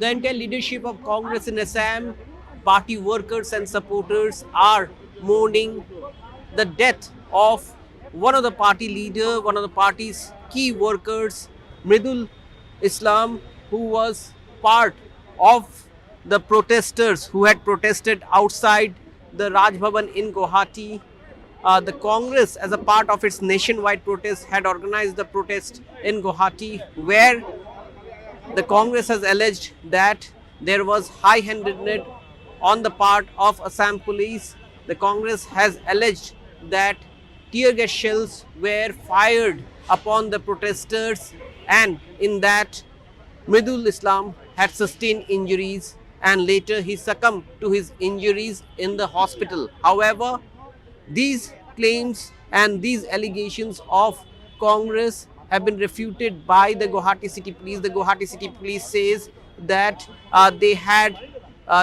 The entire leadership of Congress in Assam, party workers and supporters are mourning the death of one of the party leader, one of the party's key workers, Mridul Islam, who was part of the protesters who had protested outside the Raj Bhavan in Guwahati. The Congress, as a part of its nationwide protest, had organized the protest in Guwahati, where the Congress has alleged that there was high-handedness on the part of Assam police. The Congress has alleged that tear gas shells were fired upon the protesters, and in that Mridul Islam had sustained injuries and later he succumbed to his injuries in the hospital. However, these claims and these allegations of Congress have been refuted by the Guwahati City Police. The Guwahati City Police says that they had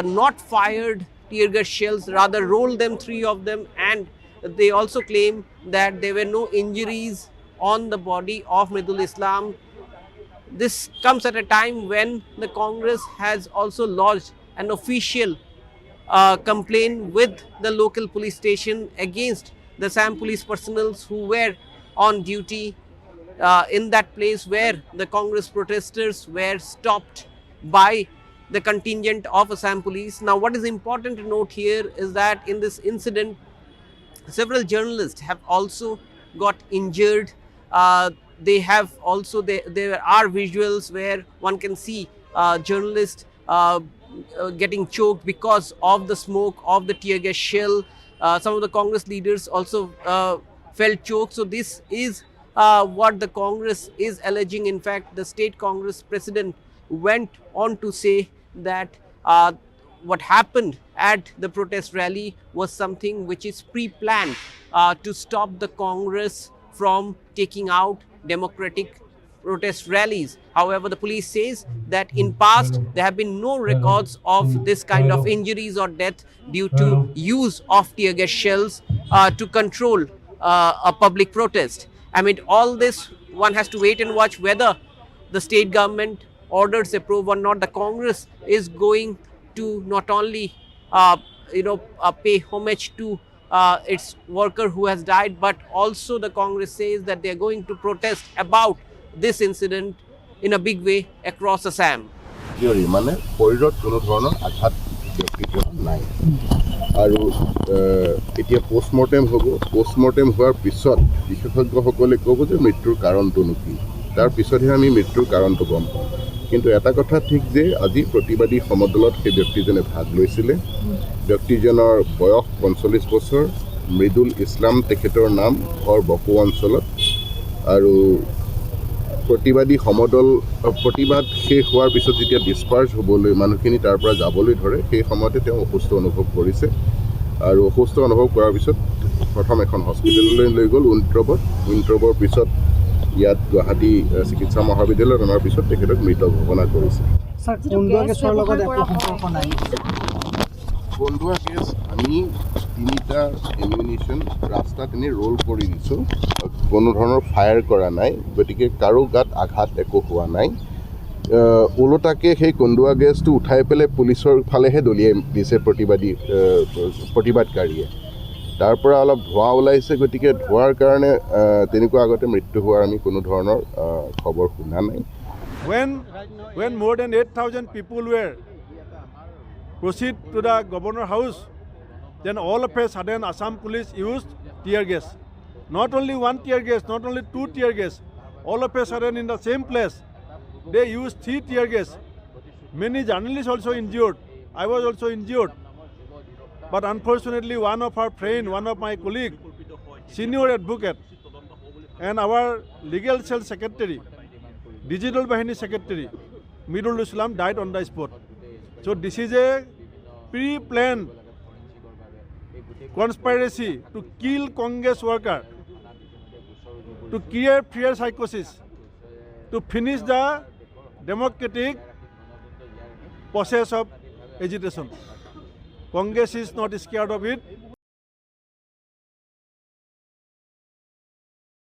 not fired tear gas shells, rather rolled them, three of them, and they also claim that there were no injuries on the body of Mridul Islam. This comes at a time when the Congress has also lodged an official complaint with the local police station against the Assam police personnel who were on duty in that place where the Congress protesters were stopped by the contingent of Assam police. Now, what is important to note here is that in this incident, several journalists have also got injured. They have also, there are visuals where one can see journalists getting choked because of the smoke of the tear gas shell. Some of the Congress leaders also felt choked. So this is what the Congress is alleging. In fact, the state Congress president went on to say that what happened at the protest rally was something which is pre-planned to stop the Congress from taking out democratic protest rallies. However, the police says that in past there have been no records of this kind of injuries or death due to use of tear gas shells to control a public protest. Amid all this, one has to wait and watch whether the state government orders approve or not. The Congress is going to not only pay homage to its worker who has died, but also the Congress says that they are going to protest about this incident in a big way across Assam. মানে শৰীৰত কোনো ধৰণৰ আঘাত ব্যক্তিজনৰ নাই আৰু এতিয়া post-mortem হ'ব। পোষ্টমৰ্টেম হোৱাৰ পিছত বিশেষজ্ঞসকলে ক'ব যে মৃত্যুৰ কাৰণটোনো কি, তাৰ পিছতহে আমি মৃত্যুৰ কাৰণটো গম পাম। কিন্তু এটা কথা ঠিক যে আজি প্ৰতিবাদী সমদলত সেই ব্যক্তিজনে ভাগ লৈছিলে। ব্যক্তিজনৰ বয়স 45 বছৰ, মৃদুল ইছলাম তেখেতৰ নাম, ঘৰ বকো অঞ্চলত। আৰু প্ৰতিবাদী সমদল প্ৰতিবাদ শেষ হোৱাৰ পিছত যেতিয়া ডিছপাৰ্চ হ'বলৈ মানুহখিনি তাৰ পৰা যাবলৈ ধৰে, সেই সময়তে তেওঁ অসুস্থ অনুভৱ কৰিছে আৰু অসুস্থ অনুভৱ কৰাৰ পিছত প্ৰথম এখন হস্পিটেললৈ লৈ গ'ল উইণ্ট্ৰবৰ পিছত ইয়াত গুৱাহাটী চিকিৎসা মহাবিদ্যালয়ত অনাৰ পিছত তেখেতক মৃত ঘোষণা কৰিছে। কন্দুৱা গেছ আমি 3টা এমিউনিশ্যন ৰাস্তাত এনে ৰোল কৰি দিছোঁ, কোনো ধৰণৰ ফায়াৰ কৰা নাই, গতিকে কাৰো গাত আঘাত একো হোৱা নাই। ওলোটাকে সেই কন্দুৱা গেছটো উঠাই পেলাই পুলিচৰ ফালেহে দলিয়াই দিছে প্ৰতিবাদকাৰীয়ে। তাৰ পৰা অলপ ধোঁৱা ওলাইছে, গতিকে ধোঁৱাৰ কাৰণে তেনেকুৱা আগতে মৃত্যু হোৱাৰ আমি কোনো ধৰণৰ খবৰ শুনা নাই। When more than 8,000 people were proceed to the governor house, then all of a sudden Assam police used tear gas. Not only one tear gas, not only 2 tear gas, all of a sudden in the same place they used 3 tear gas. Many journalists also injured. I was also injured. But unfortunately one of our friend, one of my colleague, senior advocate and our legal cell secretary, digital Bahini secretary, Mridul Islam died on the spot. So this is a pre-planned conspiracy to kill Congress worker, to create fear psychosis, to finish the democratic process of agitation. Congress is not scared of it.